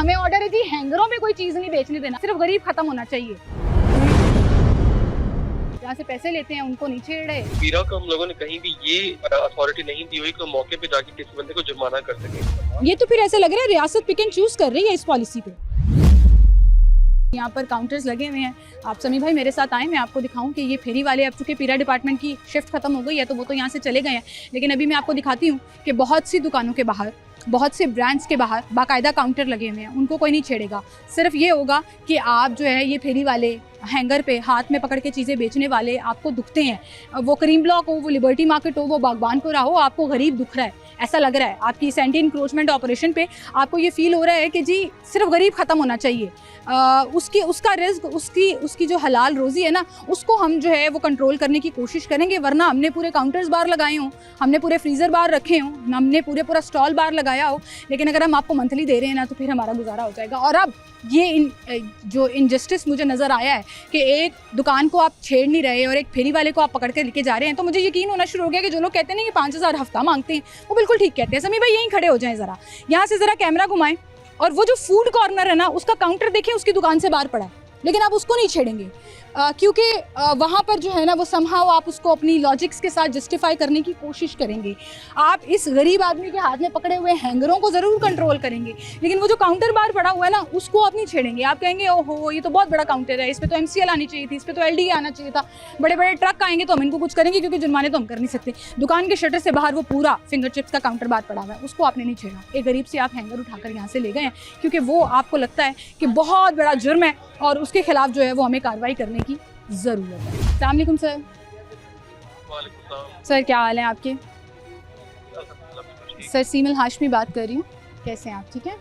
हमें ऑर्डर है जी हैंगरों में कोई चीज नहीं बेचने देना, सिर्फ गरीब खत्म होना चाहिए। जहाँ से पैसे लेते हैं उनको नहीं छेड़े। पीरा को हम लोगों ने कहीं भी ये अथॉरिटी नहीं दी हुई कि मौके पे जाके किसी बंदे को जुर्माना कर सके। ये तो फिर ऐसा लग रहा है रियासत पिक एंड चूज कर रही है इस पॉलिसी पे। यहाँ पर काउंटर्स लगे हुए हैं, आप समी भाई मेरे साथ आए, मैं आपको दिखाऊं कि ये फेरी वाले, अब चूंकि पीरा डिपार्टमेंट की शिफ्ट खत्म हो गई है तो वो तो यहाँ से चले गए हैं, लेकिन अभी मैं आपको दिखाती हूँ कि बहुत सी दुकानों के बाहर, बहुत से ब्रांड्स के बाहर बाकायदा काउंटर लगे हुए हैं, उनको कोई नहीं छेड़ेगा। सिर्फ ये होगा कि आप जो है ये फेरी वाले हैंगर पे हाथ में पकड़ के चीज़ें बेचने वाले आपको दुखते हैं, वो करीम ब्लॉक हो, वो लिबर्टी मार्केट हो, वो बागबानपुरा हो, आपको गरीब दुख रहा है, ऐसा लग रहा है आपकी इस एंटी इंक्रोचमेंट ऑपरेशन पे आपको ये फील हो रहा है कि जी सिर्फ गरीब ख़त्म होना चाहिए। उसका रिस्क, उसकी जो हलाल रोज़ी है ना, उसको हम जो है वो कंट्रोल करने की कोशिश करेंगे, वरना हमने पूरे काउंटर्स बार लगाए हों, हमने पूरे फ्रीज़र बार रखे हों, हमने पूरा स्टॉल बार लगाया हो, लेकिन अगर हम आपको मंथली दे रहे हैं ना तो फिर हमारा गुजारा हो जाएगा। और अब ये जो इनजस्टिस मुझे नज़र आया है कि एक दुकान को आप छेड़ नहीं रहे और एक फेरी वाले को आप पकड़ के लेके जा रहे हैं, तो मुझे यकीन होना शुरू हो गया कि जो लोग कहते हैं ना ये 5000 हफ्ता मांगते हैं, वो बिल्कुल ठीक कहते हैं। समी भाई यहीं खड़े हो जाएं, ज़रा यहाँ से ज़रा कैमरा घुमाएं, और वो जो फूड कॉर्नर है ना उसका काउंटर देखें, उसकी दुकान से बाहर पड़ा है, लेकिन आप उसको नहीं छेड़ेंगे क्योंकि वहाँ पर जो है ना वो समहाउ आप उसको अपनी लॉजिक्स के साथ जस्टिफाई करने की कोशिश करेंगे। आप इस गरीब आदमी के हाथ में पकड़े हुए हैंगरों को ज़रूर कंट्रोल करेंगे, लेकिन वो जो काउंटर बार पड़ा हुआ है ना उसको आप नहीं छेड़ेंगे। आप कहेंगे ओहो ये तो बहुत बड़ा काउंटर है, इस पर तो MCL आनी चाहिए थी, इस पर तो LDA आना चाहिए था, बड़े बड़े ट्रक आएंगे तो हम इनको कुछ करेंगे क्योंकि जुर्माने तो हम कर नहीं सकते। दुकान के शटर से बाहर वो पूरा फिंगर चिप्स का काउंटर बार पड़ा हुआ है, उसको आपने नहीं छेड़ा। एक गरीब से आप हैंगर उठाकर यहाँ से ले गए हैं क्योंकि वो आपको लगता है कि बहुत बड़ा जुर्म है और उसके खिलाफ जो है वो हमें कार्रवाई करने की ज़रूरत है। अस्सलाम वालेकुम सर। सर क्या हाल है आपके? सर सीमल हाशमी बात कर रही हूँ, कैसे हैं आप? ठीक है।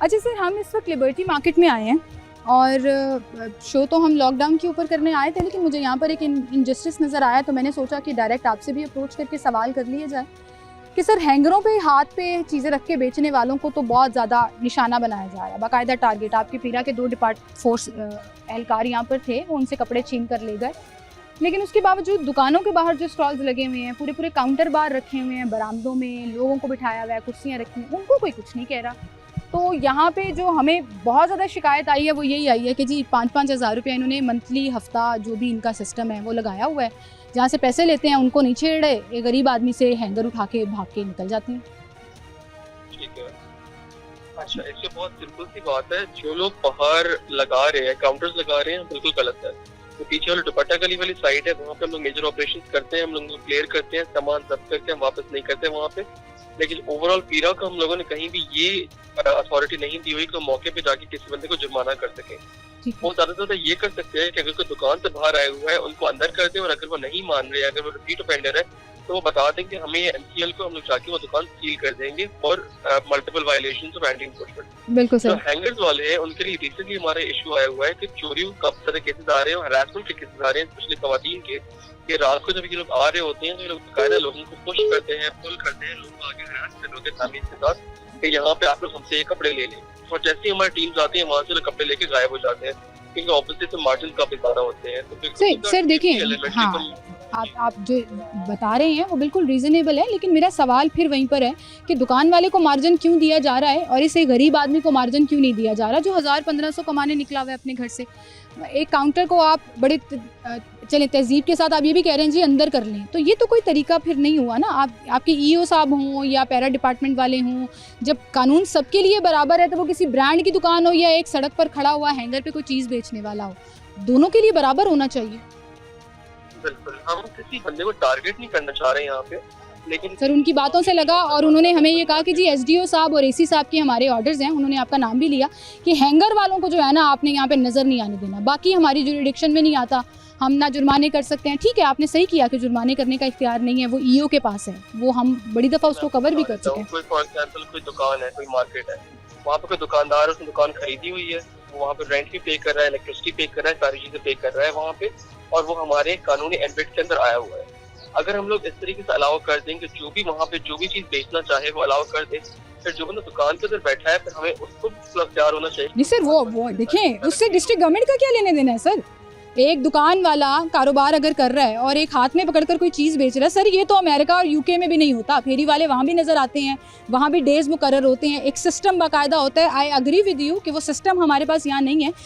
अच्छा सर, हम इस वक्त लिबर्टी मार्केट में आए हैं और शो तो हम लॉकडाउन के ऊपर करने आए थे, लेकिन मुझे यहाँ पर एक इनजस्टिस नज़र आया तो मैंने सोचा कि डायरेक्ट आपसे भी अप्रोच करके सवाल कर लिया जाए कि सर हैंगरों पे हाथ पे चीज़ें रख के बेचने वालों को तो बहुत ज़्यादा निशाना बनाया जा रहा है, बाकायदा टारगेट। आपके पीरा के 2 फोर्स एहलकार यहाँ पर थे, वो उनसे कपड़े छीन कर ले गए, लेकिन उसके बावजूद दुकानों के बाहर जो स्टॉल्स लगे हुए हैं, पूरे काउंटर बार रखे हुए हैं, बरामदों में लोगों को बिठाया हुआ है, कुर्सियाँ रखी हैं, उनको कोई कुछ नहीं कह रहा। तो यहाँ पे जो हमें बहुत ज़्यादा शिकायत आई है वो यही आई है कि जी 5-5 हज़ार रुपये इन्होंने मंथली हफ्ता जो भी इनका सिस्टम है वो लगाया हुआ है, जहाँ से पैसे लेते हैं उनको नहीं छेड़े, एक गरीब आदमी से हैंगर उठा के भाग के निकल जाते हैं। ठीक है, अच्छा इससे बहुत सिंपल सी बात है, जो लोग बाहर लगा रहे हैं, काउंटर्स लगा रहे हैं, बिल्कुल गलत है। तो पीछे वाली दुपट्टा गली वाली साइड है, वहाँ पे हम लोग मेजर ऑपरेशन करते हैं, हम लोग क्लियर करते हैं, सामान जब्त करके हम वापस नहीं करते वहाँ पे। लेकिन ओवरऑल पीरा को हम लोगों ने कहीं भी ये अथॉरिटी नहीं दी हुई कि मौके पे जाके किसी बंदे को जुर्माना कर सके। वो ज्यादा ये कर सकते हैं कि अगर कोई दुकान से बाहर आया हुआ है उनको अंदर कर दे, और अगर वो नहीं मान रहे, अगर वो रिपीट ऑफेंडर है तो वो बता दें कि हमें MCL को हम लोग जाके वो दुकान सील कर देंगे और multiple violations of anti encroachment. बिल्कुल सर। जो हैंगर्स वाले हैं उनके लिए रिसेंटली हमारा इशू आया हुआ है कि चोरी का तरह केसेस आ रहे हैं, हरासमेंट के केसेस आ रहे हैं, स्पेशली खवातीन के, कि रात को जब ये लोग आ रहे होते हैं तो ये लोग बकायदा लोगों को पुश करते हैं, पुल करते हैं, लोग आगे हरास करते होते हैं फैमिली के साथ कि यहाँ पे आप लोग हमसे ये कपड़े ले लें, और जैसे ही हमारी टीम्स आती है वहाँ से लोग कपड़े लेके गायब हो जाते हैं क्योंकि ऑब्वियसली तो मार्जिन काफी ज्यादा होते हैं। तो सर देखिए, हाँ आप जो बता रहे हैं वो बिल्कुल रीज़नेबल है, लेकिन मेरा सवाल फिर वहीं पर है कि दुकान वाले को मार्जिन क्यों दिया जा रहा है और इस गरीब आदमी को मार्जिन क्यों नहीं दिया जा रहा जो 1000-1500 कमाने निकला हुआ है अपने घर से। एक काउंटर को आप बड़े चलें तहजीब के साथ आप ये भी कह रहे हैं जी अंदर कर लें, तो ये तो कोई तरीका फिर नहीं हुआ ना। आपके EO साहब हों या पैरा डिपार्टमेंट वाले हों, जब कानून सबके लिए बराबर है तो वो किसी ब्रांड की दुकान हो या एक सड़क पर खड़ा हुआ हैंगर पे कोई चीज़ बेचने वाला हो, दोनों के लिए बराबर होना चाहिए। बिल्कुल, हम किसी बंदे को टारगेट नहीं करना चाह रहे हैं यहाँ पे, लेकिन सर उनकी बातों से लगा और उन्होंने हमें ये कहा कि जी SDO साहब और AC साहब के हमारे ऑर्डर्स हैं, उन्होंने आपका नाम भी लिया कि हैंगर वालों को जो है ना आपने यहाँ पे नज़र नहीं आने देना, बाकी हमारी जुरिडिक्शन में नहीं आता, हम ना जुर्माने कर सकते हैं। ठीक है, आपने सही किया कि जुर्माने करने का इख्तियार नहीं है, वो EO के पास है, वो हम बड़ी दफ़ा उसको कवर भी कर चुके हैं। कोई फॉर एग्जांपल कोई दुकान है, कोई मार्केट है, वहाँ पे कोई दुकानदार है, उसने दुकान खरीदी हुई है, वो वहाँ पे रेंट भी पे कर रहा है, इलेक्ट्रिसिटी पे कर रहा है, सारी चीजें पे कर रहा है वहाँ पे, और वो हमारे कानूनी एम्बिट के अंदर आया हुआ है। अगर हम लोग इस तरीके से अलाउ कर दें कि जो भी वहाँ पे जो भी चीज बेचना चाहे वो अलाउ कर दे, फिर जो बंदा दुकान के अंदर बैठा है फिर हमें उसको तैयार होना चाहिए। नहीं सर, वो देखें, उससे डिस्ट्रिक्ट गवर्नमेंट का क्या लेने देना है सर, एक दुकान वाला कारोबार अगर कर रहा है और एक हाथ में पकड़कर कोई चीज़ बेच रहा है, सर ये तो अमेरिका और यूके में भी नहीं होता। फेरी वाले वहाँ भी नज़र आते हैं, वहाँ भी डेज मुकर्रर होते हैं, एक सिस्टम बाकायदा होता है। आई अग्री विद यू कि वो सिस्टम हमारे पास यहाँ नहीं है।